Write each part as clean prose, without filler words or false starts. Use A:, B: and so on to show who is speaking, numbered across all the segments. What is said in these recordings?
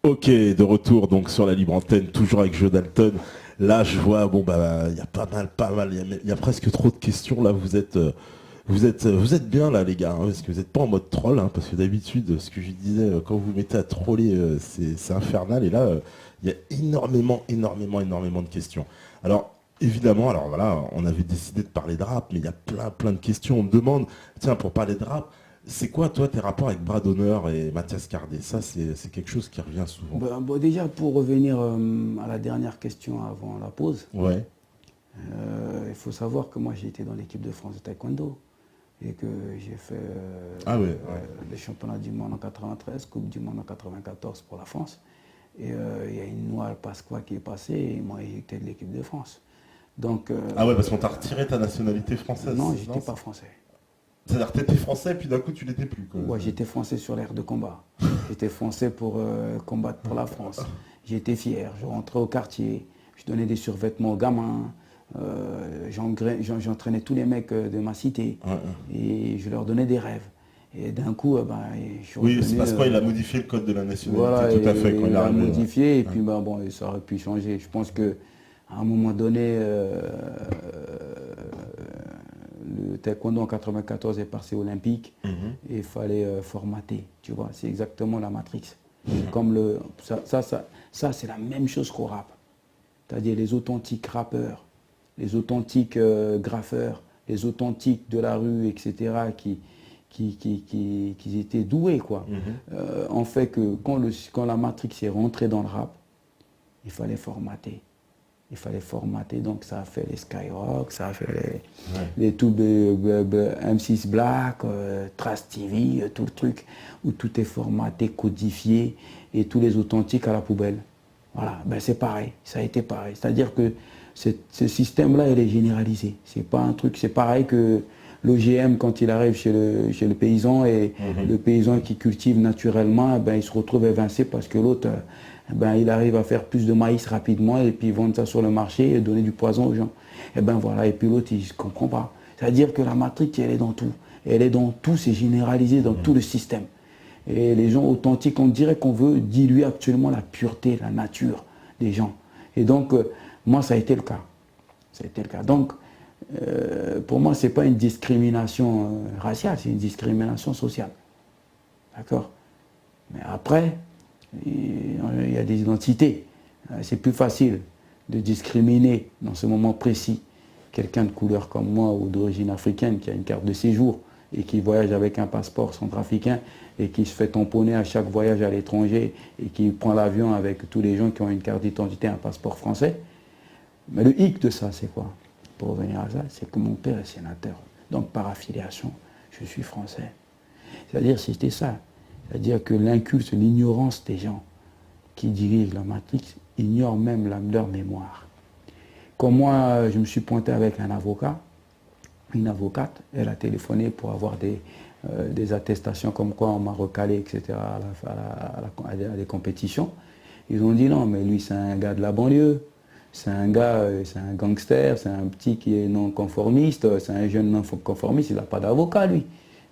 A: Ok, de retour donc sur la libre antenne, toujours avec Joe Dalton. Là, je vois, bon bah, il y a pas mal, il y a presque trop de questions. Là, vous êtes bien là, les gars, hein, parce que vous n'êtes pas en mode troll, hein, parce que d'habitude, ce que je disais, quand vous vous mettez à troller, c'est infernal. Et là, il y a énormément de questions. Alors, évidemment, alors voilà, on avait décidé de parler de rap, mais il y a plein de questions. On me demande, tiens, pour parler de rap. C'est quoi, toi, tes rapports avec Brad Honor et Mathias Cardet? Ça, c'est quelque chose qui revient souvent.
B: Bon, déjà, pour revenir à la dernière question avant la pause,
A: Ouais.
B: il faut savoir que moi j'ai été dans l'équipe de France de taekwondo et que j'ai fait
A: Ah ouais, ouais.
B: les championnats du monde en 93, Coupe du monde en 94 pour la France. Et il y a une loi Pasqua qui est passée et moi j'ai été de l'équipe de France. Donc,
A: Ah ouais, parce qu'on t'a retiré ta nationalité
B: non,
A: française,
B: j'étais
A: non?
B: pas français.
A: C'est-à-dire que t'étais français, puis d'un coup, tu l'étais plus, quoi.
B: Ouais, j'étais français sur l'aire de combat. J'étais français pour combattre pour la France. J'étais fier. Je rentrais au quartier, je donnais des survêtements aux gamins. J'entraînais tous les mecs de ma cité
A: Ouais, ouais.
B: et je leur donnais des rêves. Et d'un coup, ben, je suis
A: Oui, c'est
B: revenu.
A: parce qu'il a modifié le code de la nationalité,
B: Voilà,
A: tout à fait,
B: et
A: quand il est
B: il a
A: arrivé, ouais.
B: modifié et
A: Ouais.
B: puis ben, bon, ça aurait pu changer. Je pense que à un moment donné, le taekwondo en 94 est passé olympique
A: Mhm.
B: et il fallait formater, tu vois, c'est exactement la matrix. C'est comme le, ça c'est la même chose qu'au rap. C'est-à-dire les authentiques rappeurs, les authentiques graffeurs, les authentiques de la rue, etc., qui étaient doués, quoi.
A: Mhm.
B: En fait que quand la matrix est rentrée dans le rap, il fallait formater. Il fallait formater, donc ça a fait les Skyrock, ça a fait
A: Ouais.
B: les tout M6 Black, Trace TV, tout le truc, où tout est formaté, codifié, et tous les authentiques à la poubelle. Voilà, ben c'est pareil, ça a été pareil. C'est-à-dire que ce système-là, il est généralisé. C'est pas un truc, c'est pareil que l'OGM quand il arrive chez le paysan et
A: Mhm.
B: le paysan qui cultive naturellement, ben, il se retrouve évincé parce que l'autre, ben, il arrive à faire plus de maïs rapidement et puis vendre ça sur le marché et donner du poison aux gens. Et ben voilà, et puis l'autre, il ne comprend pas. C'est-à-dire que la matrice, elle est dans tout. Elle est dans tout, c'est généralisé dans tout le système. Et les gens authentiques, on dirait qu'on veut diluer actuellement la pureté, la nature des gens. Et donc, moi, ça a été le cas. Ça a été le cas. Donc, pour moi, ce n'est pas une discrimination raciale, c'est une discrimination sociale. D'accord? Mais après, il y a des identités. C'est plus facile de discriminer dans ce moment précis quelqu'un de couleur comme moi ou d'origine africaine qui a une carte de séjour et qui voyage avec un passeport centrafricain et qui se fait tamponner à chaque voyage à l'étranger et qui prend l'avion avec tous les gens qui ont une carte d'identité, un passeport français. Mais le hic de ça, c'est quoi? Pour revenir à ça, c'est que mon père est sénateur. Donc par affiliation, je suis français. C'est-à-dire, c'était ça. C'est-à-dire que l'inculte, l'ignorance des gens qui dirigent la matrix ignorent même leur mémoire. Comme moi, je me suis pointé avec un avocat, une avocate, elle a téléphoné pour avoir des attestations comme quoi on m'a recalé, etc., à des compétitions. Ils ont dit non, mais lui, c'est un gars de la banlieue, c'est un gars, c'est un gangster, c'est un petit qui est non conformiste, c'est un jeune non conformiste, il n'a pas d'avocat, lui.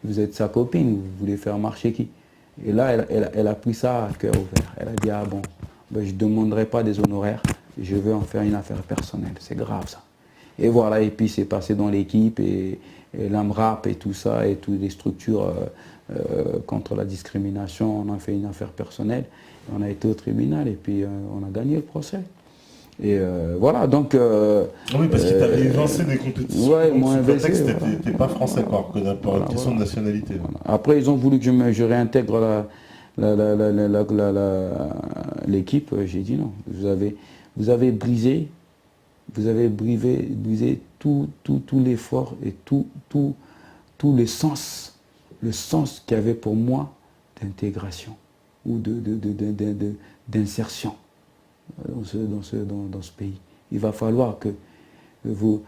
B: Vous êtes sa copine, vous voulez faire marcher qui? Et là, elle a pris ça à cœur ouvert. Elle a dit, ah bon, ben, je ne demanderai pas des honoraires, je veux en faire une affaire personnelle. C'est grave ça. Et voilà, et puis c'est passé dans l'équipe, et l'AMRAP et tout ça, et toutes les structures contre la discrimination, on a fait une affaire personnelle. On a été au tribunal, et puis on a gagné le procès. Et voilà, donc.
A: Oui, parce qu'il t'avait évincé des compétitions,
B: Ouais, ils
A: donc
B: m'ont
A: sous
B: inversé.
A: prétexte que
B: Voilà,
A: t'étais pas français,
B: voilà,
A: quoi, pour une question de nationalité.
B: voilà. Après, ils ont voulu que je réintègre l'équipe. J'ai dit non. Vous avez brisé, brisé tout l'effort et tout le sens qu'il y avait pour moi d'intégration ou d'insertion dans ce pays. Il va falloir que vous,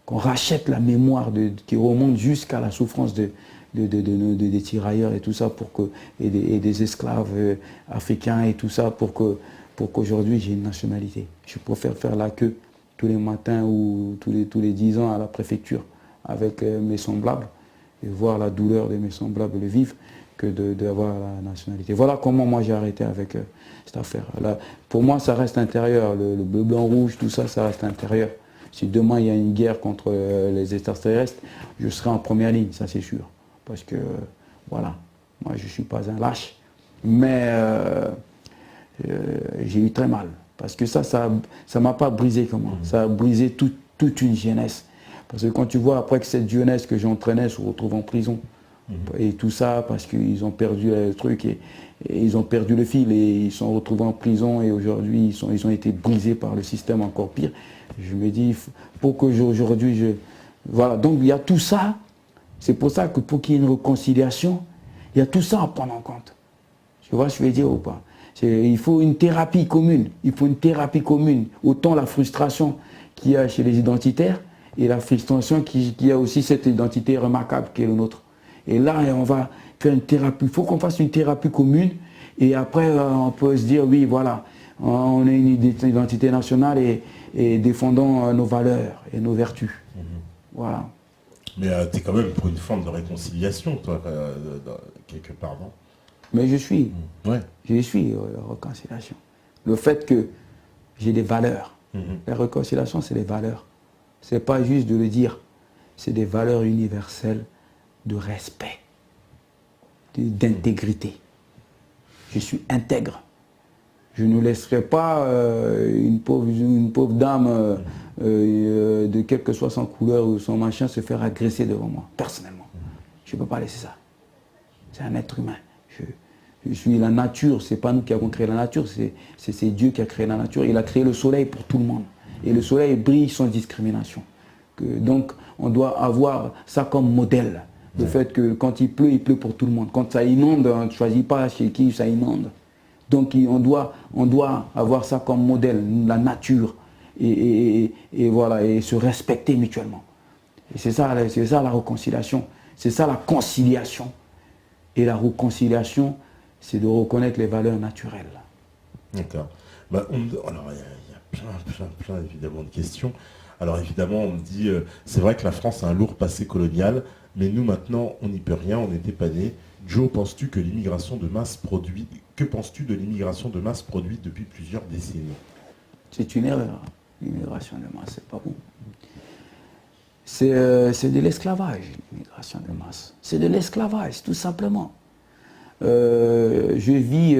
B: qu'on rachète la mémoire qui remonte jusqu'à la souffrance des tirailleurs et tout ça et des esclaves africains et tout ça pour qu'aujourd'hui j'ai une nationalité. Je préfère faire la queue tous les matins ou tous les 10 ans à la préfecture avec mes semblables et voir la douleur de mes semblables le vivre que d'avoir la nationalité. Voilà comment moi j'ai arrêté avec cette affaire. Là, pour moi, ça reste intérieur. Le bleu, blanc, rouge, tout ça, ça reste intérieur. Si demain il y a une guerre contre les extraterrestres, je serai en première ligne, ça c'est sûr. Parce que, voilà, moi je ne suis pas un lâche. Mais j'ai eu très mal. Parce que ça ne m'a pas brisé comment. Ça a brisé toute une jeunesse. Parce que quand tu vois après que cette jeunesse que j'entraînais se retrouve en prison, et tout ça parce qu'ils ont perdu le truc et ils ont perdu le fil et ils sont retrouvés en prison et aujourd'hui ils ont été brisés par le système encore pire. Je me dis, pour qu'aujourd'hui voilà, donc il y a tout ça. C'est pour ça que pour qu'il y ait une réconciliation, il y a tout ça à prendre en compte. Tu vois ce que je veux dire ou pas? Il faut une thérapie commune. Il faut une thérapie commune. Autant la frustration qu'il y a chez les identitaires et la frustration qu'il y a aussi cette identité remarquable qui est le nôtre. Et là, on va faire une thérapie. Il faut qu'on fasse une thérapie commune. Et après, on peut se dire, oui, voilà, on est une identité nationale et défendons nos valeurs et nos vertus. Voilà.
A: Mais tu es quand même pour une forme de réconciliation, toi, quelque part, non?
B: Mais je suis.
A: Ouais.
B: Je suis la réconciliation. Le fait que j'ai des valeurs. La réconciliation, c'est des valeurs. Ce n'est pas juste de le dire. C'est des valeurs universelles de respect, d'intégrité. Je suis intègre. Je ne laisserai pas une pauvre dame de quelle que soit son couleur ou son machin se faire agresser devant moi, personnellement. Je ne peux pas laisser ça. C'est un être humain. Je suis la nature, ce n'est pas nous qui avons créé la nature, c'est Dieu qui a créé la nature. Il a créé le soleil pour tout le monde. Et le soleil brille sans discrimination. Donc on doit avoir ça comme modèle. Le fait que quand il pleut pour tout le monde. Quand ça inonde, on ne choisit pas chez qui ça inonde. Donc on doit avoir ça comme modèle, la nature, et voilà, et se respecter mutuellement. Et c'est ça la réconciliation, c'est ça la conciliation. Et la réconciliation, c'est de reconnaître les valeurs naturelles.
A: D'accord. Bah, alors, il y a plein évidemment de questions. Alors évidemment, on me dit, c'est vrai que la France a un lourd passé colonial, mais nous maintenant, on n'y peut rien, on n'était pas nés. Joe, penses-tu que l'immigration de masse produit... Que penses-tu de l'immigration de masse produite depuis plusieurs décennies?
B: C'est une erreur. L'immigration de masse, c'est pas bon. C'est de l'esclavage, l'immigration de masse. C'est de l'esclavage, tout simplement. Je vis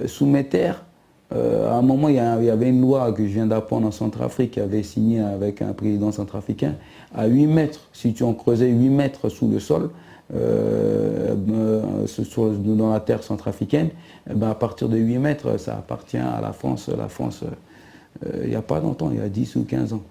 B: sous mes terres. À un moment, il y avait une loi que je viens d'apprendre en Centrafrique, qui avait signé avec un président centrafricain, à 8 mètres, si tu en creusais 8 mètres sous le sol, dans la terre centrafricaine, à partir de 8 mètres, ça appartient à la France. La France, il n'y a pas longtemps, il y a 10 ou 15 ans.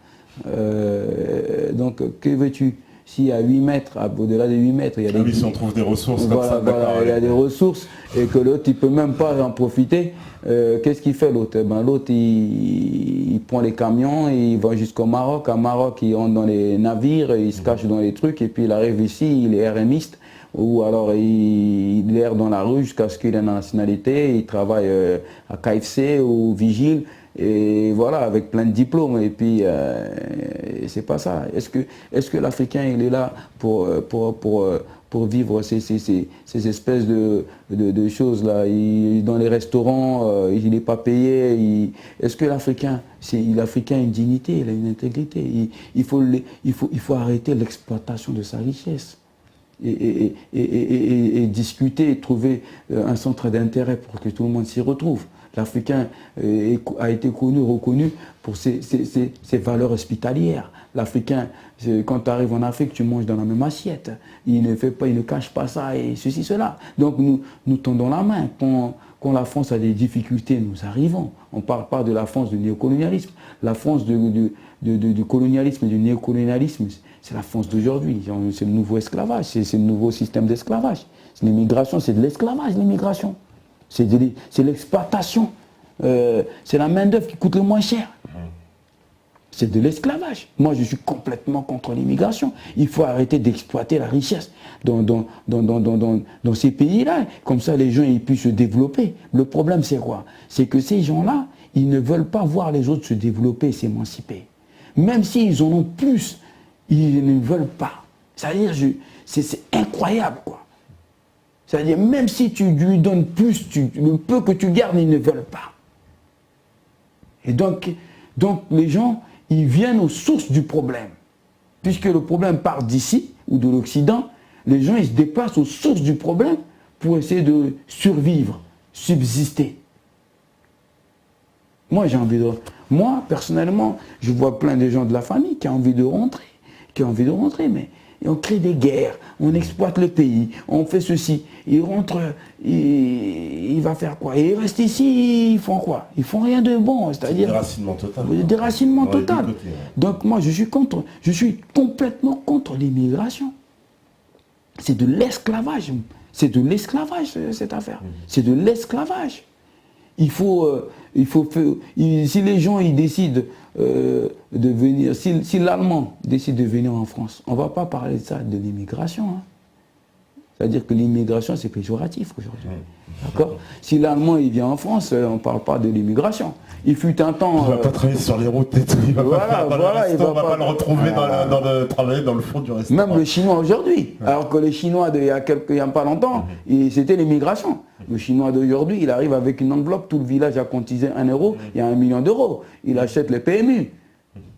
B: Donc, que veux-tu? S'il y a 8 mètres, au-delà de 8 mètres, il y a
A: des... si on trouve des ressources
B: voilà,
A: comme ça,
B: voilà, il y a des ressources, et que l'autre, il ne peut même pas en profiter. Qu'est-ce qu'il fait l'autre? L'autre, il prend les camions, il va jusqu'au Maroc. À Maroc, il rentre dans les navires, il se cache dans les trucs, et puis il arrive ici, il est RMiste, ou alors il erre dans la rue jusqu'à ce qu'il ait la nationalité, il travaille à KFC ou Vigile, et voilà, avec plein de diplômes. Et puis, c'est pas ça. Est-ce que l'Africain, il est là pour vivre ces espèces de choses-là? Dans les restaurants, il n'est pas payé. Est-ce que l'Africain a une dignité, il a une intégrité? Il faut arrêter l'exploitation de sa richesse. Et discuter, et trouver un centre d'intérêt pour que tout le monde s'y retrouve. L'Africain a été reconnu pour ses valeurs hospitalières. L'Africain, quand tu arrives en Afrique, tu manges dans la même assiette. Il ne cache pas ça et ceci, cela. Donc nous tendons la main. Quand la France a des difficultés, nous arrivons. On ne parle pas de la France du néocolonialisme. La France du colonialisme et du néocolonialisme, c'est la France d'aujourd'hui. C'est le nouveau esclavage, c'est le nouveau système d'esclavage. L'immigration, c'est de l'esclavage, l'immigration. C'est l'exploitation. C'est la main-d'œuvre qui coûte le moins cher. C'est de l'esclavage. Moi, je suis complètement contre l'immigration. Il faut arrêter d'exploiter la richesse dans ces pays-là. Comme ça, les gens ils puissent se développer. Le problème, c'est quoi? C'est que ces gens-là, ils ne veulent pas voir les autres se développer et s'émanciper. Même s'ils en ont plus, ils ne veulent pas. C'est-à-dire, c'est incroyable, quoi. C'est-à-dire, même si tu lui donnes plus, le peu que tu gardes, ils ne veulent pas. Et donc les gens, ils viennent aux sources du problème. Puisque le problème part d'ici, ou de l'Occident, les gens, ils se déplacent aux sources du problème pour essayer de survivre, subsister. Moi, moi, personnellement, je vois plein de gens de la famille qui ont envie de rentrer, mais on crée des guerres, on exploite le pays, on fait ceci. Ils rentrent, il va faire quoi? Ils restent ici, ils font quoi? Ils font rien de bon, c'est-à-dire...
A: Déracinement total.
B: Déracinement total. Donc moi, je suis complètement contre l'immigration. C'est de l'esclavage. C'est de l'esclavage, cette affaire. C'est de l'esclavage. Si les gens ils décident de venir, si l'Allemand décide de venir en France, on ne va pas parler de ça, de l'immigration. Hein. C'est-à-dire que l'immigration, c'est péjoratif aujourd'hui. D'accord? Si l'Allemand il vient en France, on ne parle pas de l'immigration. Il fut un temps...
A: Il ne va pas travailler sur les routes et tout. Il va pas le retrouver travailler dans le fond du restaurant.
B: Même le Chinois aujourd'hui. Alors que les Chinois, il n'y a pas longtemps, c'était l'immigration. Le Chinois d'aujourd'hui, il arrive avec une enveloppe, tout le village a cotisé 1 euro, il y a 1 million d'euros. Il achète les PMU.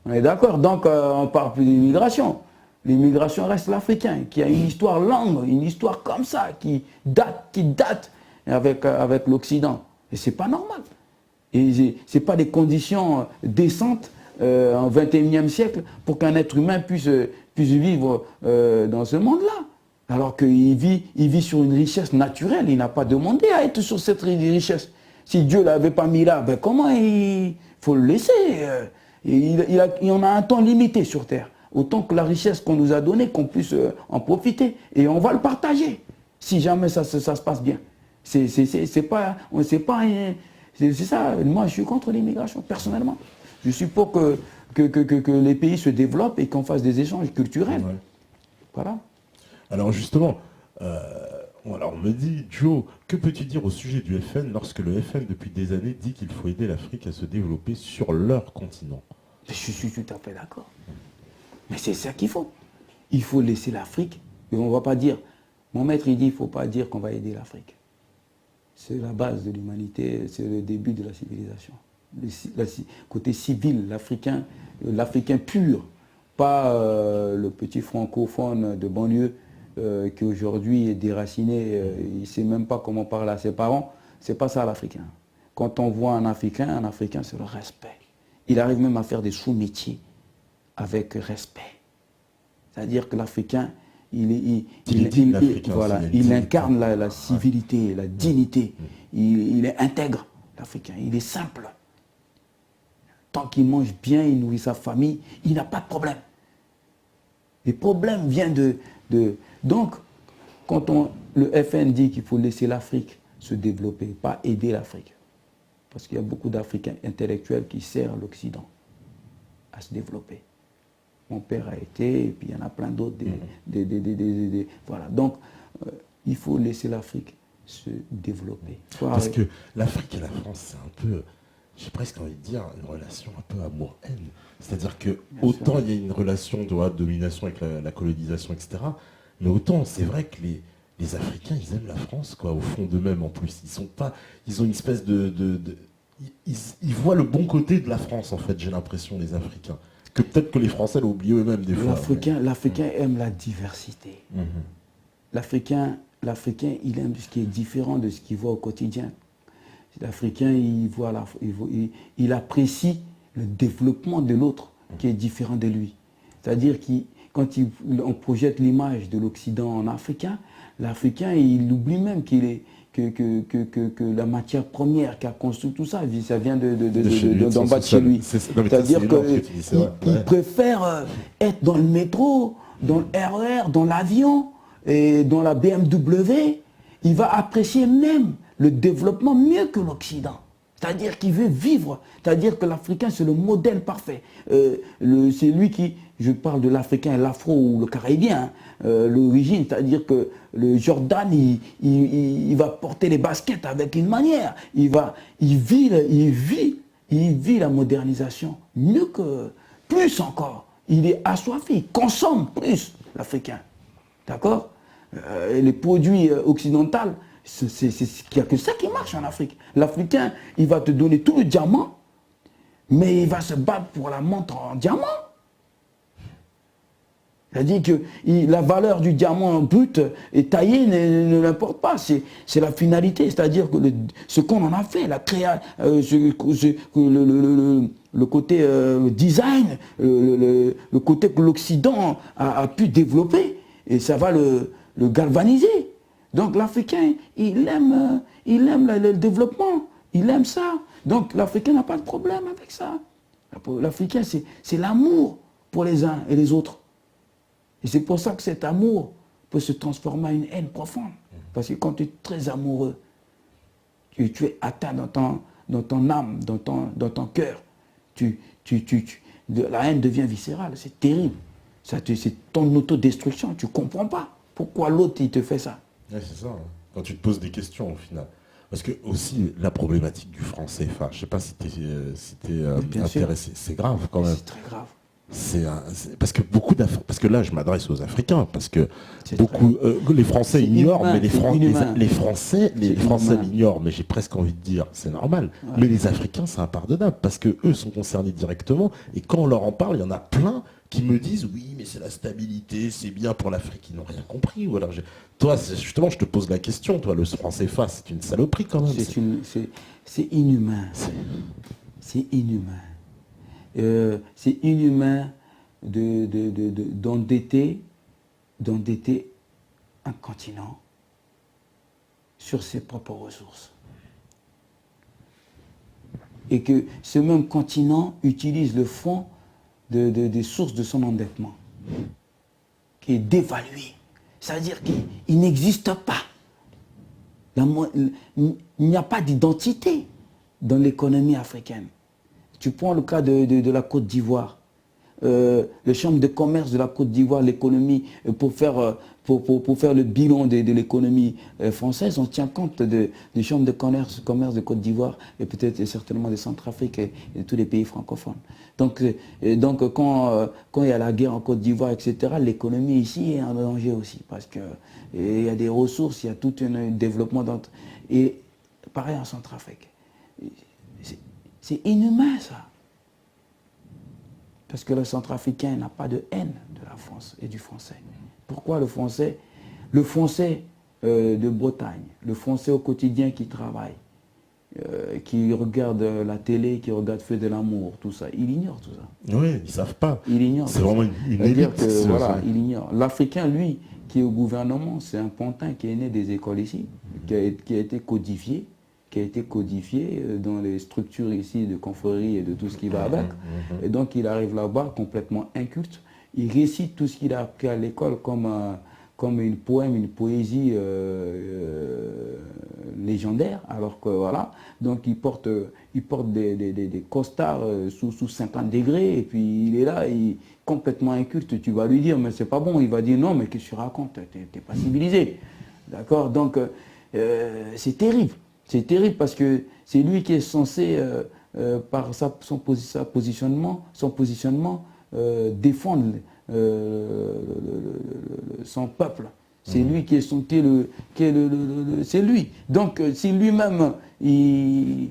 B: On est d'accord? Donc on ne parle plus d'immigration. L'immigration reste l'Africain, qui a une histoire longue, une histoire comme ça, qui date avec l'Occident. Et c'est pas normal. Et c'est pas des conditions décentes en 21e siècle pour qu'un être humain puisse vivre dans ce monde-là. Alors qu'il vit sur une richesse naturelle, il n'a pas demandé à être sur cette richesse. Si Dieu ne l'avait pas mis là, ben comment il faut le laisser. Il en a un temps limité sur Terre. Autant que la richesse qu'on nous a donnée, qu'on puisse en profiter. Et on va le partager, si jamais ça se passe bien. C'est ça, moi je suis contre l'immigration, personnellement. Je suis pour que les pays se développent et qu'on fasse des échanges culturels. Ouais. Voilà.
A: Alors justement, on me dit, Joe, que peux-tu dire au sujet du FN lorsque le FN depuis des années dit qu'il faut aider l'Afrique à se développer sur leur continent?
B: Je suis tout à fait d'accord. Mais c'est ça qu'il faut. Il faut laisser l'Afrique. Et on ne va pas dire, mon maître il dit, il ne faut pas dire qu'on va aider l'Afrique. C'est la base de l'humanité, c'est le début de la civilisation. Côté civil, l'Africain pur, pas le petit francophone de banlieue qui aujourd'hui est déraciné, il ne sait même pas comment parler à ses parents. C'est pas ça l'Africain. Quand on voit un Africain c'est le respect. Il arrive même à faire des sous-métiers avec respect. C'est-à-dire que l'Africain, il incarne la civilité, la dignité. Il est intègre, l'Africain. Il est simple. Tant qu'il mange bien, il nourrit sa famille, il n'a pas de problème. Les problèmes viennent de... Donc, quand le FN dit qu'il faut laisser l'Afrique se développer, pas aider l'Afrique, parce qu'il y a beaucoup d'Africains intellectuels qui servent l'Occident à se développer. Mon père a été, et puis il y en a plein d'autres. Voilà. Donc, il faut laisser l'Afrique se développer.
A: Parce que l'Afrique et la France, c'est un peu, j'ai presque envie de dire, une relation un peu amour-haine. C'est-à-dire que autant il y a une relation de domination avec la colonisation, etc. Mais autant, c'est vrai que les Africains, ils aiment la France, quoi, au fond d'eux-mêmes en plus. Ils ont une espèce ils voient le bon côté de la France, en fait, j'ai l'impression, les Africains. Que peut-être que les Français l'ont oublié eux-mêmes des fois.
B: L'Africain aime la diversité. L'Africain, il aime ce qui est différent de ce qu'il voit au quotidien. L'Africain, il apprécie le développement de l'autre qui est différent de lui. C'est-à-dire quand on projette l'image de l'Occident en Africain, l'Africain, il oublie même que la matière première qui a construit tout ça, ça vient d'en bas de chez lui. C'est-à-dire qu'il préfère être dans le métro, dans le RER, dans l'avion, et dans la BMW. Il va apprécier même le développement mieux que l'Occident. C'est-à-dire qu'il veut vivre. C'est-à-dire que l'Africain, c'est le modèle parfait. C'est lui qui, je parle de l'Africain, l'Afro ou le Caribien, l'origine, c'est-à-dire que le Jordan, il va porter les baskets avec une manière. Il vit la modernisation mieux que, plus encore. Il est assoiffé, il consomme plus, l'Africain. D'accord? les produits occidentaux, il n'y a que ça qui marche en Afrique. L'Africain, il va te donner tout le diamant, mais il va se battre pour la montre en diamant. C'est-à-dire que la valeur du diamant brut et taillé ne l'importe pas. C'est la finalité, c'est-à-dire que ce qu'on en a fait, le côté design, le côté que l'Occident a pu développer, et ça va le galvaniser. Donc l'Africain, il aime le développement, il aime ça. Donc l'Africain n'a pas de problème avec ça. L'Africain, c'est l'amour pour les uns et les autres. Et c'est pour ça que cet amour peut se transformer en une haine profonde. Parce que quand tu es très amoureux, tu es atteint dans ton âme, dans ton cœur. La haine devient viscérale, c'est terrible. C'est ton autodestruction, tu ne comprends pas pourquoi l'autre il te fait ça.
A: Ouais, c'est ça, hein. Quand tu te poses des questions au final. Parce que aussi la problématique du franc CFA, je ne sais pas si tu es intéressé, c'est grave quand même.
B: C'est très grave.
A: Parce que parce que là je m'adresse aux Africains, parce que beaucoup les Français ignorent, mais les Français l'ignorent, mais j'ai presque envie de dire c'est normal. Ouais. Mais les Africains c'est impardonnable parce que eux sont concernés directement et quand on leur en parle, il y en a plein qui me disent oui mais c'est la stabilité, c'est bien pour l'Afrique, ils n'ont rien compris. Ou alors toi justement je te pose la question, toi le franc CFA c'est une saloperie quand même.
B: C'est inhumain. C'est inhumain. C'est inhumain d'endetter un continent sur ses propres ressources. Et que ce même continent utilise le fonds des sources de son endettement, qui est dévalué. C'est-à-dire qu'il n'existe pas. Il n'y a pas d'identité dans l'économie africaine. Tu prends le cas de la Côte d'Ivoire. Le chambre de commerce de la Côte d'Ivoire, l'économie, pour faire le bilan de l'économie française, on tient compte des chambres de commerce de Côte d'Ivoire et peut-être certainement de Centrafrique et de tous les pays francophones. Donc quand il y a la guerre en Côte d'Ivoire, etc., l'économie ici est en danger aussi parce qu'il y a des ressources, il y a tout un développement. Et pareil en Centrafrique. C'est inhumain, ça. Parce que le Centrafricain n'a pas de haine de la France et du Français. Pourquoi le Français de Bretagne, le Français au quotidien qui travaille, qui regarde la télé, qui regarde Feu de l'amour, tout ça, il ignore tout ça.
A: Oui, ils ne savent pas.
B: Il ignore.
A: C'est vraiment une élite.
B: Voilà, il ignore. L'Africain, lui, qui est au gouvernement, c'est un pantin qui est né des écoles ici, qui a été codifié. Dans les structures ici de confréries et de tout ce qui va avec. Et donc il arrive là-bas complètement inculte. Il récite tout ce qu'il a appris à l'école comme une poésie légendaire, alors que voilà. Donc il porte des costards sous 50 degrés et puis il est là, il est complètement inculte. Tu vas lui dire mais c'est pas bon. Il va dire non mais qu'est-ce que tu racontes, t'es pas civilisé. D'accord. Donc c'est terrible. C'est terrible parce que c'est lui qui est censé, par son positionnement, défendre son peuple. C'est lui qui est c'est lui. Donc si lui-même il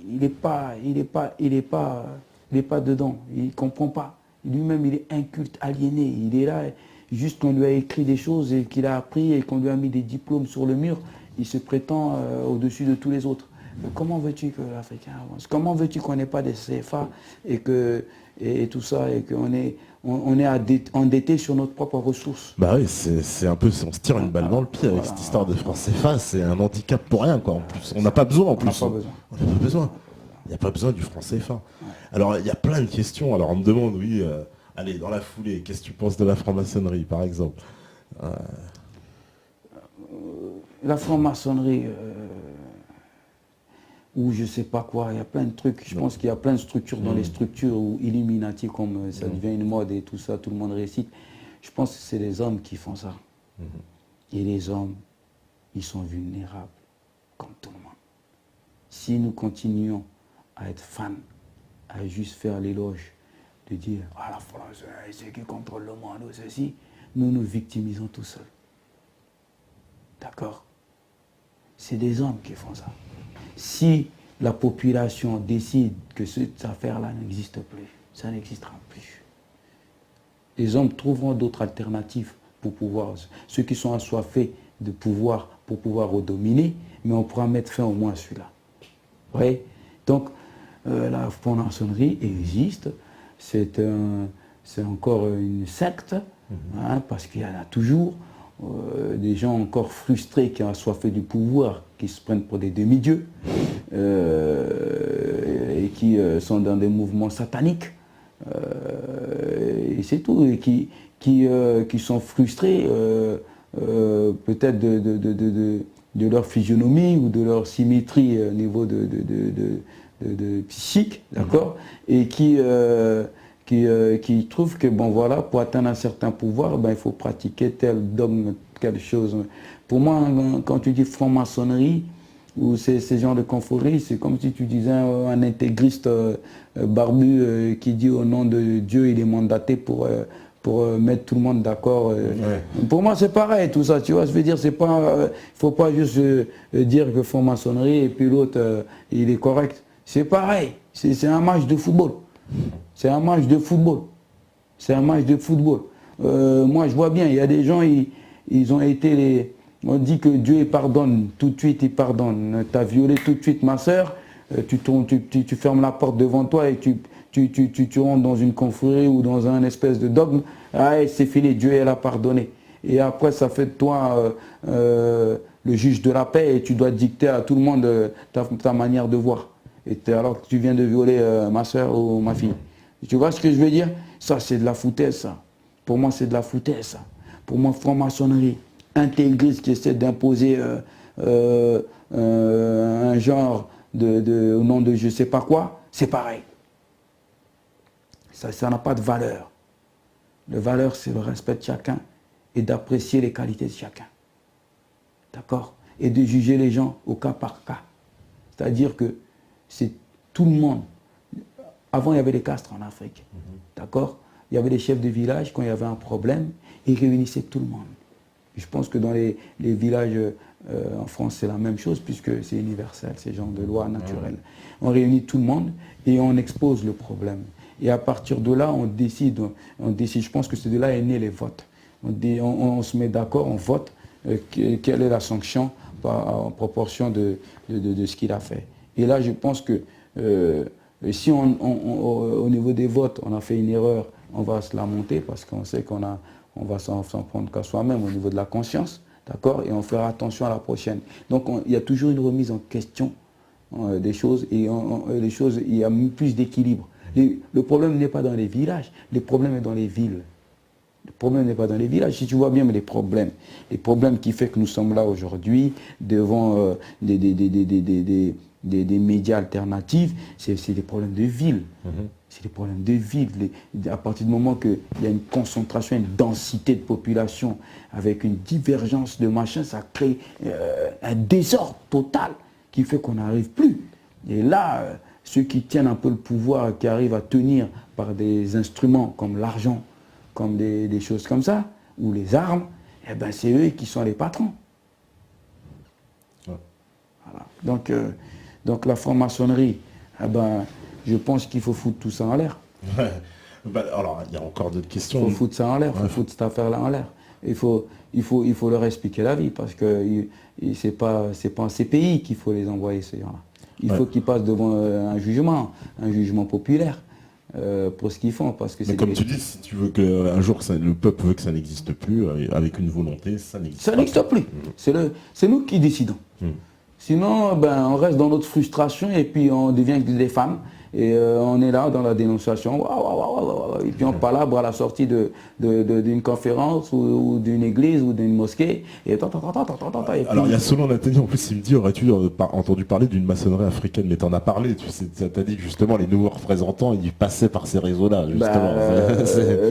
B: n'est pas dedans, il ne comprend pas. Lui-même il est inculte, aliéné. Il est là juste qu'on lui a écrit des choses et qu'il a appris et qu'on lui a mis des diplômes sur le mur. Il se prétend au-dessus de tous les autres. Mais comment veux-tu que l'Africain avance? Comment veux-tu qu'on n'ait pas de CFA et tout ça, et qu'on est endetté sur notre propre ressource?
A: Bah oui, c'est un peu, on se tire une balle dans le pied avec cette histoire de franc CFA, c'est un handicap pour rien, quoi. En plus, on n'a pas besoin en plus. On n'a pas besoin. Il n'y a pas besoin du franc CFA. Ouais. Alors, il y a plein de questions. Alors, on me demande, oui, allez, dans la foulée, qu'est-ce que tu penses de la franc-maçonnerie, par exemple?
B: La franc-maçonnerie, ou je sais pas quoi, il y a plein de trucs. Je pense qu'il y a plein de structures dans les structures ou Illuminati, comme ça devient une mode et tout ça, tout le monde récite. Je pense que c'est les hommes qui font ça. Et les hommes, ils sont vulnérables, comme tout le monde. Si nous continuons à être fans, à juste faire l'éloge, de dire « Ah, la France, c'est qui contrôle le monde, ceci », nous nous victimisons tout seuls. D'accord? C'est des hommes qui font ça. Si la population décide que cette affaire-là n'existe plus, ça n'existera plus. Les hommes trouveront d'autres alternatives pour pouvoir, ceux qui sont assoiffés de pouvoir, pour pouvoir dominer, mais on pourra mettre fin au moins à celui-là. Oui. Donc, la franc-maçonnerie existe, c'est encore une secte, hein, parce qu'il y en a toujours des gens encore frustrés qui ont assoiffé du pouvoir, qui se prennent pour des demi-dieux, et qui sont dans des mouvements sataniques, et c'est tout, et qui sont frustrés peut-être de leur physionomie ou de leur symétrie au niveau de psychique, d'accord, et qui trouvent que, bon voilà, pour atteindre un certain pouvoir, ben, il faut pratiquer tel dogme, quelque chose. Pour moi, quand tu dis franc-maçonnerie, ou ces genres de confréries, c'est comme si tu disais un intégriste barbu qui dit au nom de Dieu, il est mandaté pour mettre tout le monde d'accord. Ouais. Pour moi, c'est pareil, tout ça, tu vois, je veux dire, c'est pas, faut pas juste dire que franc-maçonnerie et puis l'autre, il est correct. C'est pareil, c'est un match de football. C'est un match de football. C'est un match de football. Moi, je vois bien, il y a des gens, ils ont été on dit que Dieu il pardonne, tout de suite il pardonne. Tu as violé tout de suite ma soeur, tu fermes la porte devant toi et tu rentres dans une confrérie ou dans un espèce de dogme. Ah, c'est fini, Dieu elle a pardonné. Et après, ça fait de toi le juge de la paix et tu dois dicter à tout le monde ta manière de voir. Alors que tu viens de violer ma soeur ou ma fille. Tu vois ce que je veux dire? Ça, c'est de la foutaise, ça. Pour moi, c'est de la foutaise, ça. Pour moi, franc-maçonnerie, intégriste qui essaie d'imposer un genre au nom de je sais pas quoi, c'est pareil. Ça n'a pas de valeur. La valeur, c'est le respect de chacun et d'apprécier les qualités de chacun. D'accord? Et de juger les gens au cas par cas. C'est-à-dire que c'est tout le monde. Avant, il y avait des castres en Afrique. D'accord? Il y avait des chefs de village, quand il y avait un problème, ils réunissaient tout le monde. Je pense que dans les villages en France, c'est la même chose, puisque c'est universel, c'est genre de loi naturelle. On réunit tout le monde et on expose le problème. Et à partir de là, on décide. Je pense que c'est de là est né les votes. On se met d'accord, on vote quelle est la sanction en proportion de ce qu'il a fait. Et là, je pense que si au niveau des votes, on a fait une erreur, on va se lamenter parce qu'on sait on va s'en prendre qu'à soi-même au niveau de la conscience, d'accord? Et on fera attention à la prochaine. Donc il y a toujours une remise en question des choses et les choses, il y a plus d'équilibre. Le problème n'est pas dans les villages, le problème est dans les villes. Le problème n'est pas dans les villages, si tu vois bien, mais les problèmes qui font que nous sommes là aujourd'hui devant des médias alternatifs, c'est des problèmes de ville. C'est des problèmes de ville. À partir du moment qu'il y a une concentration, une densité de population avec une divergence de machin, ça crée un désordre total qui fait qu'on n'arrive plus. Et là, ceux qui tiennent un peu le pouvoir, qui arrivent à tenir par des instruments comme l'argent, comme des choses comme ça, ou les armes, eh ben c'est eux qui sont les patrons. Ouais. Voilà. Donc la franc-maçonnerie, eh ben, je pense qu'il faut foutre tout ça en l'air.
A: Ouais. Bah, alors, il y a encore d'autres questions.
B: Il faut foutre ça en l'air, il faut foutre cette affaire-là en l'air. Il faut leur expliquer la vie, parce que c'est pas en CPI qu'il faut les envoyer, ces gens-là. Il faut qu'ils passent devant un jugement populaire. Pour ce qu'ils font, parce que
A: mais comme tu dis, si tu veux qu'un jour le peuple veut que ça n'existe plus, avec une volonté, ça n'existe
B: plus. C'est nous qui décidons. Sinon, ben, on reste dans notre frustration et puis on devient des femmes et on est là dans la dénonciation. Et puis on palabre à la sortie d'une conférence ou d'une église ou d'une mosquée.
A: Alors il y a Solon Nathalie, en plus il me dit, aurais-tu entendu parler d'une maçonnerie africaine? Mais t'en as parlé, tu sais, t'as dit que justement les nouveaux représentants, ils passaient par ces réseaux-là, justement.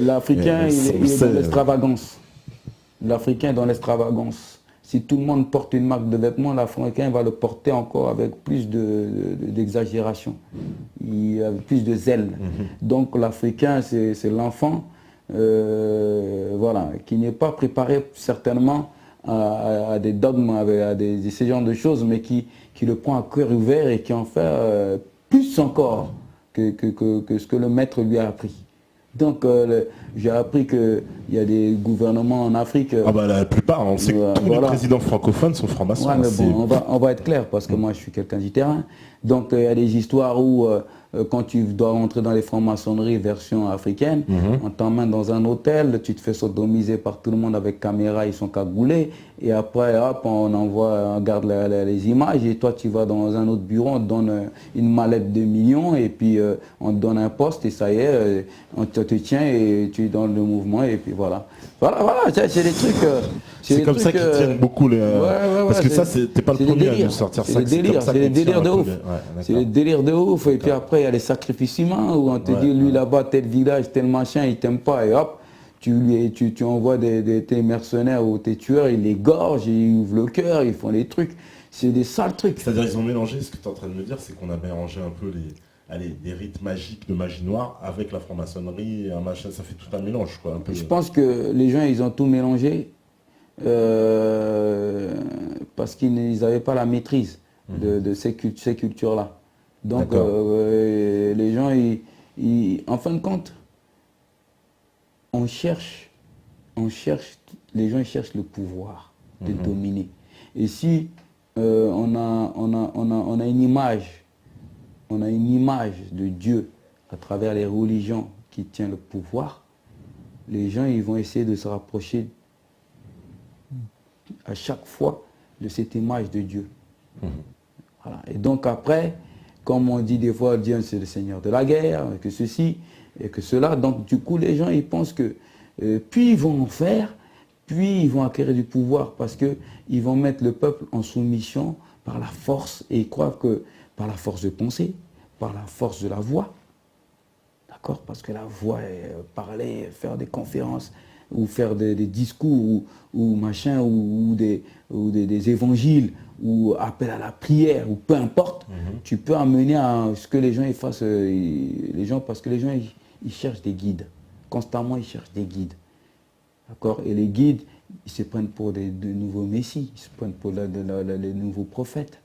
B: L'Africain, il est dans l'extravagance. L'Africain est dans l'extravagance. Si tout le monde porte une marque de vêtements, l'Africain va le porter encore avec plus d'exagération, avec plus de zèle. Donc l'Africain, c'est l'enfant voilà, qui n'est pas préparé certainement à des dogmes, à ces genres de choses, mais qui le prend à cœur ouvert et qui en fait plus encore que ce que le maître lui a appris. Donc, j'ai appris qu'il y a des gouvernements en Afrique.
A: Ah bah la plupart, on sait que tous les présidents francophones sont francs-maçons.
B: Ouais, mais bon, on va être clair, parce que moi je suis quelqu'un du terrain. Donc il y a des histoires où quand tu dois rentrer dans les francs-maçonneries version africaine, on t'emmène dans un hôtel, tu te fais sodomiser par tout le monde avec caméra, ils sont cagoulés, et après hop, on garde les images, et toi tu vas dans un autre bureau, on te donne une mallette de millions, et puis on te donne un poste, et ça y est, on te tient, et tu es dans le mouvement, et puis voilà. Voilà, c'est des trucs...
A: c'est comme ça qu'ils tiennent beaucoup les... parce que ça, t'es pas le premier à nous sortir ça.
B: C'est des délires de ouf. C'est des délires de ouf. Et puis après, il y a les sacrifices humains où on te dit, lui là-bas, tel village, tel machin, il t'aime pas. Et hop, tu envoies tes mercenaires ou tes tueurs, ils les gorgent, ils ouvrent le cœur, ils font des trucs. C'est des sales trucs.
A: C'est-à-dire, ils ont mélangé, ce que tu es en train de me dire, c'est qu'on a mélangé un peu des rites magiques de magie noire avec la franc-maçonnerie, un machin, ça fait tout un mélange, quoi.
B: Je pense que les gens, ils ont tout mélangé parce qu'ils n'avaient pas la maîtrise de ces cultures-là. Donc, les gens, en fin de compte, les gens cherchent le pouvoir de dominer. Et si on a une image de Dieu à travers les religions qui tient le pouvoir, les gens ils vont essayer de se rapprocher à chaque fois de cette image de Dieu. Voilà. Et donc après, comme on dit des fois, Dieu c'est le Seigneur de la guerre, que ceci et que cela. Donc du coup, les gens ils pensent que puis ils vont en faire, puis ils vont acquérir du pouvoir parce qu'ils vont mettre le peuple en soumission par la force et ils croient que par la force de pensée, par la force de la voix, d'accord, parce que la voix, parler, faire des conférences ou faire des discours ou machin ou des évangiles ou appel à la prière ou peu importe, tu peux amener à ce que les gens ils fassent, parce que les gens ils cherchent des guides, constamment ils cherchent des guides, d'accord, et les guides ils se prennent pour de nouveaux messies, ils se prennent pour les nouveaux prophètes.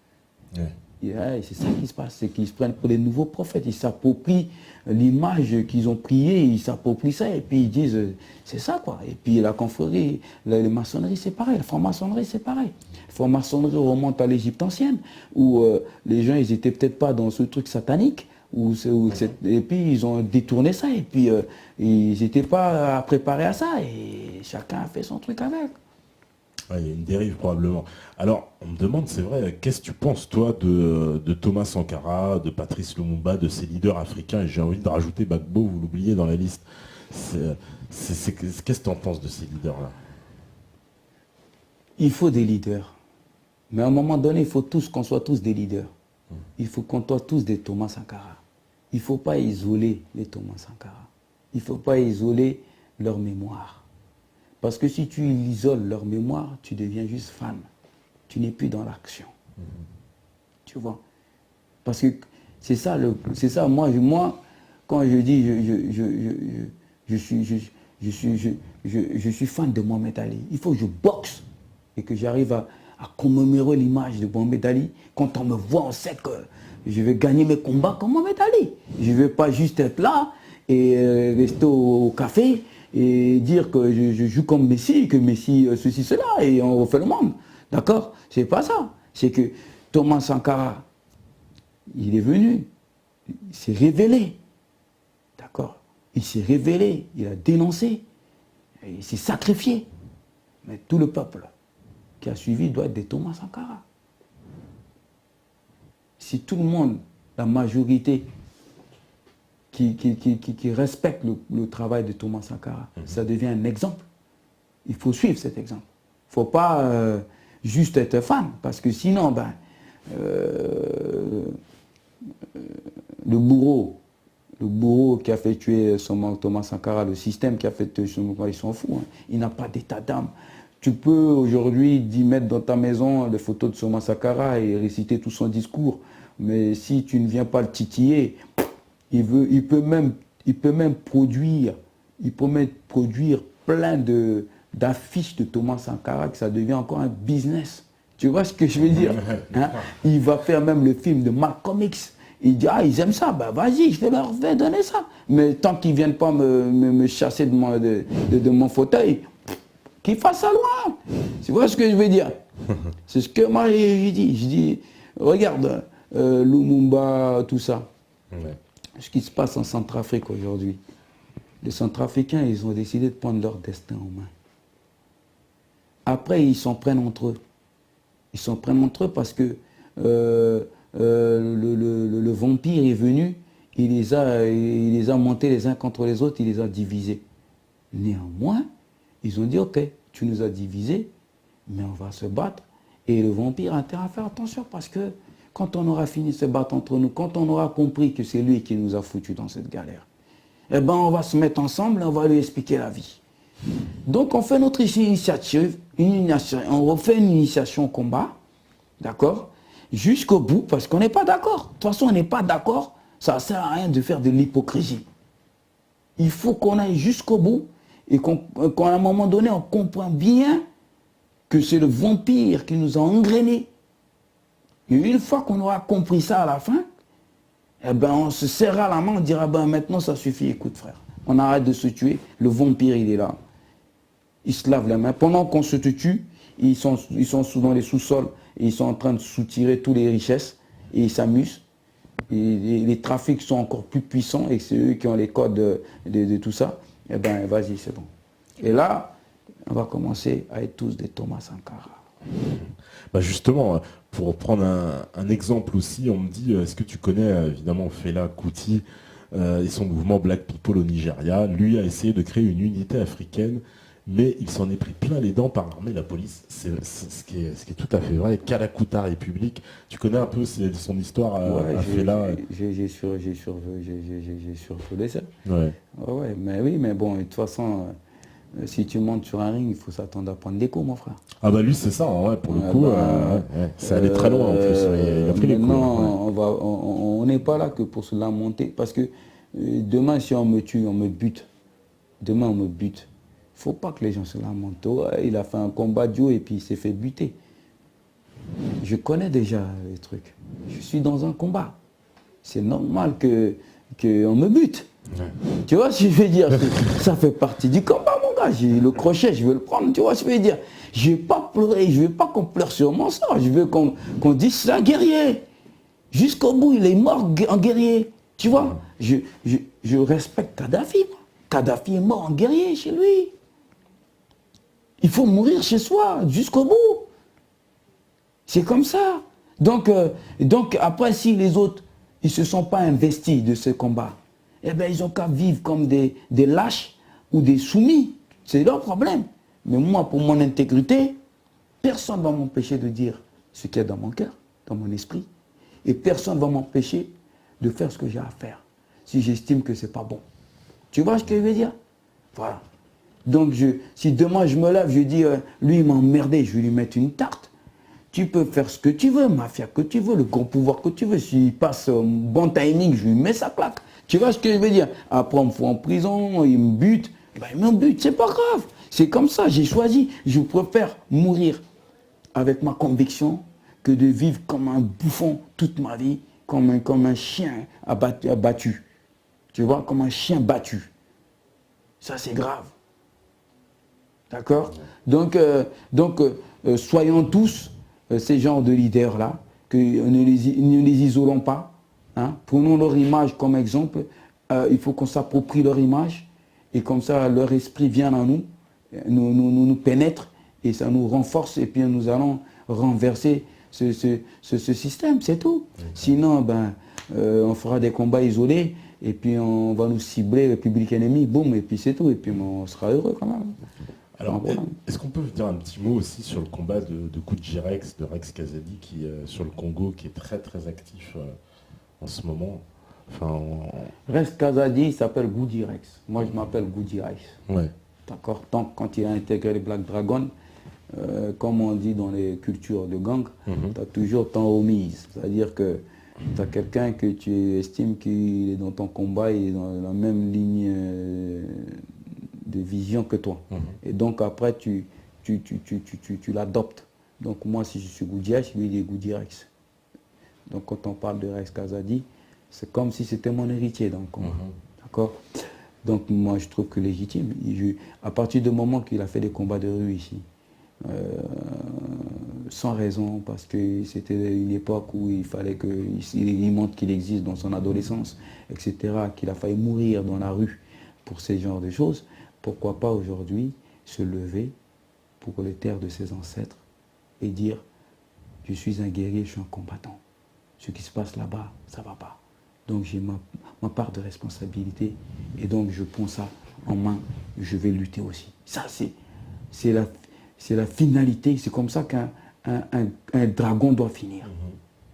B: C'est ça qui se passe, c'est qu'ils se prennent pour les nouveaux prophètes, ils s'approprient l'image qu'ils ont priée, ils s'approprient ça et puis ils disent c'est ça quoi. Et puis la confrérie, la maçonnerie c'est pareil, la franc-maçonnerie c'est pareil. La franc-maçonnerie remonte à l'Égypte ancienne où les gens ils étaient peut-être pas dans ce truc satanique et puis ils ont détourné ça et puis ils n'étaient pas préparés à ça et chacun a fait son truc avec.
A: Il y a une dérive probablement. Alors, on me demande, c'est vrai, qu'est-ce que tu penses, toi, de Thomas Sankara, de Patrice Lumumba, de ces leaders africains, et j'ai envie de rajouter Gbagbo, vous l'oubliez dans la liste. Qu'est-ce que tu en penses de ces leaders-là?
B: Il faut des leaders. Mais à un moment donné, il faut qu'on soit tous des leaders. Il faut qu'on soit tous des Thomas Sankara. Il ne faut pas isoler les Thomas Sankara. Il ne faut pas isoler leur mémoire. Parce que si tu isoles leur mémoire, tu deviens juste fan. Tu n'es plus dans l'action. Tu vois? Parce que c'est ça, moi, quand je dis je suis fan de Mohamed Ali, il faut que je boxe et que j'arrive à commémorer l'image de Mohamed Ali. Quand on me voit, on sait que je vais gagner mes combats comme Mohamed Ali. Je ne vais pas juste être là et rester au café et dire que je joue comme Messi, que Messi ceci, cela, et on refait le monde. D'accord? C'est pas ça. C'est que Thomas Sankara, il est venu, il s'est révélé. D'accord? Il s'est révélé, il a dénoncé, il s'est sacrifié. Mais tout le peuple qui a suivi doit être des Thomas Sankara. Si tout le monde, la majorité, qui respecte le travail de Thomas Sankara, ça devient un exemple. Il faut suivre cet exemple. Il ne faut pas juste être fan, parce que sinon, le bourreau qui a fait tuer Thomas Sankara, le système qui a fait tuer son il s'en fout. Hein. Il n'a pas d'état d'âme. Tu peux aujourd'hui mettre dans ta maison des photos de Thomas Sankara et réciter tout son discours, mais si tu ne viens pas le titiller, il peut même produire ils promettent produire plein d'affiches de Thomas Sankara, que ça devient encore un business. Tu vois ce que je veux dire, hein? Il va faire même le film de Malcolm X. Il dit, ah, ils aiment ça, bah vas-y, je vais leur donner ça. Mais tant qu'ils ne viennent pas me chasser de mon fauteuil, qu'ils fassent ça loin. Tu vois ce que je veux dire? C'est ce que moi j'ai dit. Je dis, regarde, Lumumba, tout ça. Ouais. Ce qui se passe en Centrafrique aujourd'hui. Les Centrafricains, ils ont décidé de prendre leur destin en main. Après, ils s'en prennent entre eux. Ils s'en prennent entre eux parce que le vampire est venu, il les a montés les uns contre les autres, il les a divisés. Néanmoins, ils ont dit, ok, tu nous as divisés, mais on va se battre. Et le vampire a intérêt à faire attention parce que quand on aura fini de se battre entre nous, quand on aura compris que c'est lui qui nous a foutus dans cette galère, eh ben on va se mettre ensemble et on va lui expliquer la vie. Donc on fait notre initiative, on refait une initiation au combat, d'accord, jusqu'au bout, parce qu'on n'est pas d'accord. De toute façon, on n'est pas d'accord, ça ne sert à rien de faire de l'hypocrisie. Il faut qu'on aille jusqu'au bout et qu'à un moment donné, on comprend bien que c'est le vampire qui nous a engrainés. Et une fois qu'on aura compris ça à la fin, eh ben on se serrera la main, on dira, ben maintenant ça suffit, écoute frère, on arrête de se tuer, le vampire il est là. Ils se lavent les mains. Pendant qu'on se tue, ils sont dans les sous-sols et ils sont en train de soutirer toutes les richesses et ils s'amusent. Les trafics sont encore plus puissants et c'est eux qui ont les codes de tout ça. Eh bien, vas-y, c'est bon. Et là, on va commencer à être tous des Thomas Sankara.
A: Bah justement, pour prendre un exemple aussi, on me dit, est-ce que tu connais évidemment Fela Kuti et son mouvement Black People au Nigeria? Lui a essayé de créer une unité africaine, mais il s'en est pris plein les dents par l'armée et la police. C'est ce qui est tout à fait vrai. Kalakuta République, tu connais un peu son histoire à Fela?
B: J'ai survolé ça. Ouais. Ouais, mais oui, mais bon, de toute façon, si tu montes sur un ring, il faut s'attendre à prendre des coups, mon frère.
A: Ah bah lui, c'est ça, hein, ouais, pour le coup, ça allait très loin en plus. Il a pris les coups.
B: Non, on n'est pas là que pour se lamenter, parce que demain, si on me tue, on me bute. Demain, on me bute. Il ne faut pas que les gens se lamentent. Oh, il a fait un combat duo et puis il s'est fait buter. Je connais déjà les trucs. Je suis dans un combat. C'est normal qu'on me bute. Ouais. Tu vois ce que je veux dire? Ça fait partie du combat, mon gars. J'ai le crochet, je veux le prendre. Tu vois ce que je veux dire? Je ne vais pas pleurer, je ne veux pas qu'on pleure sur mon sort. Je veux qu'on dise c'est un guerrier. Jusqu'au bout, il est mort en guerrier. Tu vois? Je respecte Kadhafi. Kadhafi est mort en guerrier chez lui. Il faut mourir chez soi, jusqu'au bout. C'est comme ça. Donc après, si les autres, ils ne se sont pas investis de ce combat, eh bien, ils ont qu'à vivre comme des lâches ou des soumis. C'est leur problème. Mais moi, pour mon intégrité, personne ne va m'empêcher de dire ce qu'il y a dans mon cœur, dans mon esprit. Et personne ne va m'empêcher de faire ce que j'ai à faire, si j'estime que ce n'est pas bon. Tu vois ce que je veux dire? Voilà. Donc, si demain je me lève, je dis, lui il m'a emmerdé, je vais lui mettre une tarte. Tu peux faire ce que tu veux, mafia que tu veux, le grand pouvoir que tu veux. S'il passe bon timing, je lui mets sa claque. Tu vois ce que je veux dire? Après, on me fout en prison, il me bute. Ben, il me bute, c'est pas grave. C'est comme ça, j'ai choisi. Je préfère mourir avec ma conviction que de vivre comme un bouffon toute ma vie, comme un chien abattu. Tu vois, comme un chien battu. Ça, c'est grave. D'accord? Donc, soyons tous ces genres de leaders-là, que ne les isolons pas. Hein? Prenons leur image comme exemple. Il faut qu'on s'approprie leur image. Et comme ça, leur esprit vient à nous, nous pénètre, et ça nous renforce, et puis nous allons renverser ce système, c'est tout. Sinon, on fera des combats isolés, et puis on va nous cibler, le public ennemi, boum, et puis c'est tout, et puis on sera heureux quand même.
A: Alors, est-ce qu'on peut dire un petit mot aussi sur le combat de Koudji Rex, de Rex Kazadi, qui sur le Congo, qui est très très actif en ce moment? Enfin,
B: Rex Kazadi, il s'appelle Koudji Rex. Moi, je m'appelle Koudji Rex.
A: Ouais.
B: D'accord. Donc, quand il a intégré les Black Dragon, comme on dit dans les cultures de gang, tu as toujours ton homies. C'est-à-dire que tu as quelqu'un que tu estimes qu'il est dans ton combat, il est dans la même ligne de vision que toi. Et donc après, tu l'adoptes. Donc moi, si je suis Goudiache, lui, il est Goudirex. Donc quand on parle de Rex Kazadi, c'est comme si c'était mon héritier dans le combat. D'accord? Donc moi, je trouve que légitime. À partir du moment qu'il a fait des combats de rue ici, sans raison, parce que c'était une époque où il fallait qu'il montre qu'il existe dans son adolescence, etc., qu'il a failli mourir dans la rue pour ces genres de choses, pourquoi pas aujourd'hui se lever pour les terres de ses ancêtres et dire « je suis un guerrier, je suis un combattant. Ce qui se passe là-bas, ça ne va pas. Donc j'ai ma part de responsabilité et donc je prends ça en main, je vais lutter aussi. » Ça, c'est la finalité, c'est comme ça qu'un dragon doit finir.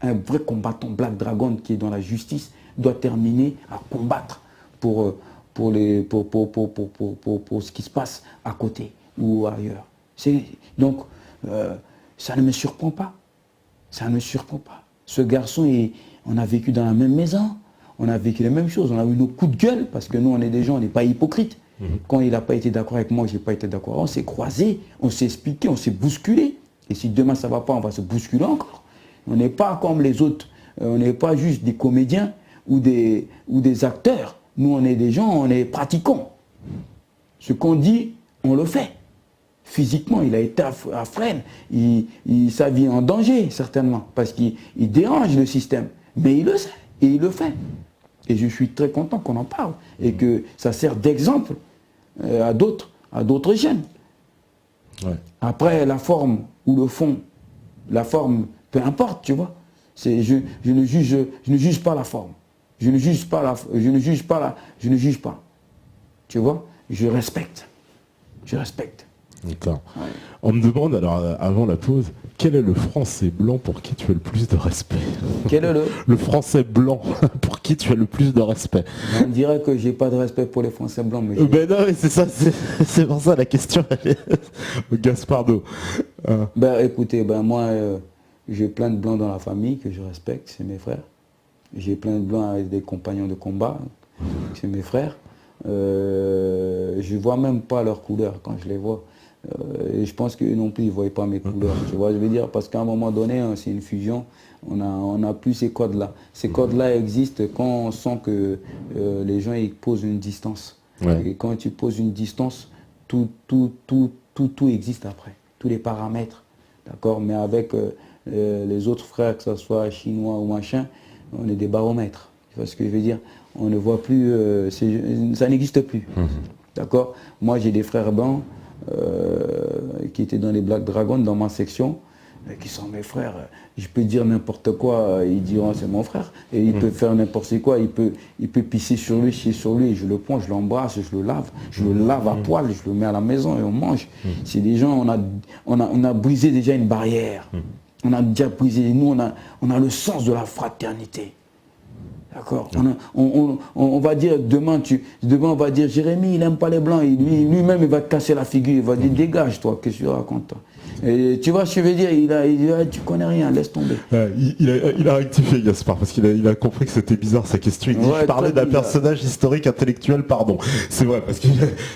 B: Un vrai combattant Black Dragon qui est dans la justice doit terminer à combattre pour ce qui se passe à côté ou ailleurs. Donc, ça ne me surprend pas. Ça ne me surprend pas. Ce garçon, on a vécu dans la même maison, on a vécu les mêmes choses, on a eu nos coups de gueule, parce que nous, on est des gens, on n'est pas hypocrites. Quand il n'a pas été d'accord avec moi, je n'ai pas été d'accord. On s'est croisés, on s'est expliqué, on s'est bousculé. Et si demain ça ne va pas, on va se bousculer encore. On n'est pas comme les autres, on n'est pas juste des comédiens ou des acteurs. Nous, on est des gens, on est pratiquants. Ce qu'on dit, on le fait. Physiquement, il a été à Fresnes, sa vie est en danger, certainement, parce qu'il dérange le système. Mais il le sait, et il le fait. Et je suis très content qu'on en parle, et que ça sert d'exemple à d'autres jeunes. Ouais. Après, la forme ou le fond, la forme, peu importe, tu vois. Je ne juge pas la forme. Je ne juge pas. Tu vois, je respecte. Je respecte.
A: D'accord. Ouais. On me demande, alors avant la pause, quel est le français blanc pour qui tu as le plus de respect?
B: Quel est
A: le français blanc pour qui tu as le plus de respect?
B: On dirait que j'ai pas de respect pour les français blancs. Mais
A: ben non, mais c'est ça, c'est pour ça la question. Gaspardo.
B: Ben écoutez, moi j'ai plein de blancs dans la famille que je respecte, c'est mes frères. J'ai plein de blancs avec des compagnons de combat, c'est mes frères. Je vois même pas leurs couleurs quand je les vois. Et je pense qu'eux non plus, ils ne voient pas mes couleurs. Tu vois, je veux dire, parce qu'à un moment donné, c'est une fusion, on n'a plus ces codes-là. Ces codes-là existent quand on sent que les gens ils posent une distance. Ouais. Et quand tu poses une distance, tout existe après. Tous les paramètres. D'accord? Mais avec les autres frères, que ce soit chinois ou machin, on est des baromètres. Tu vois ce que je veux dire? On ne voit plus, ça n'existe plus. D'accord? Moi, j'ai des frères blancs qui étaient dans les Black Dragons, dans ma section, qui sont mes frères. Je peux dire n'importe quoi, ils diront c'est mon frère. Et il peut faire n'importe quoi, il peut pisser sur lui, chier sur lui. Je le prends, je l'embrasse, je le lave. Je le lave à poil, je le mets à la maison et on mange. C'est des gens, on a brisé déjà une barrière. On a déjà brisé, nous on a le sens de la fraternité. D'accord. On va dire, demain on va dire, Jérémy, il n'aime pas les blancs. Lui-même, il va te casser la figure. Il va dire, dégage, toi, qu'est-ce que tu racontes, toi? Et tu vois ce que je veux dire, il dit, tu connais rien, laisse tomber.
A: Il a rectifié, Gaspard, parce qu'il a compris que c'était bizarre sa question. Il dit, je parlais d'un personnage historique intellectuel, pardon. C'est vrai, parce que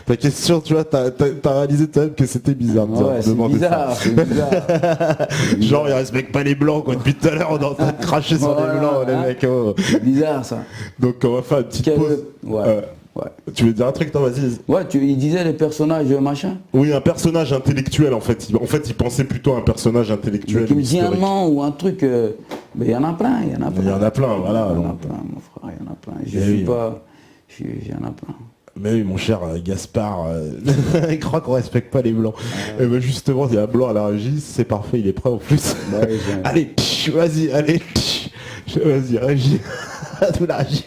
A: ta question, tu vois, t'as réalisé toi-même que c'était bizarre.
B: Ouais, c'est bizarre, c'est bizarre.
A: Genre, il respecte pas les blancs, quoi. Depuis tout à l'heure, on est en train de cracher sur les blancs, les mecs. Oh.
B: C'est bizarre, ça.
A: Donc, on va faire une petite pause.
B: Ouais.
A: Tu veux dire un truc, non, vas-y.
B: Ouais, il disait les personnages machin.
A: Oui, un personnage intellectuel en fait. Il pensait plutôt à un personnage intellectuel.
B: Tu me dis un nom ou un truc, mais il y en a plein, il y en a plein.
A: Il y en a plein, voilà.
B: Il y en a plein, mon frère, il y en a plein. Il y en a plein.
A: Mais oui, mon cher Gaspard, il croit qu'on respecte pas les blancs. Et ben justement, il y a un blanc à la régie, c'est parfait, il est prêt en plus. Bah, oui, allez, vas-y, allez, vas-y, régie. À tout la régie.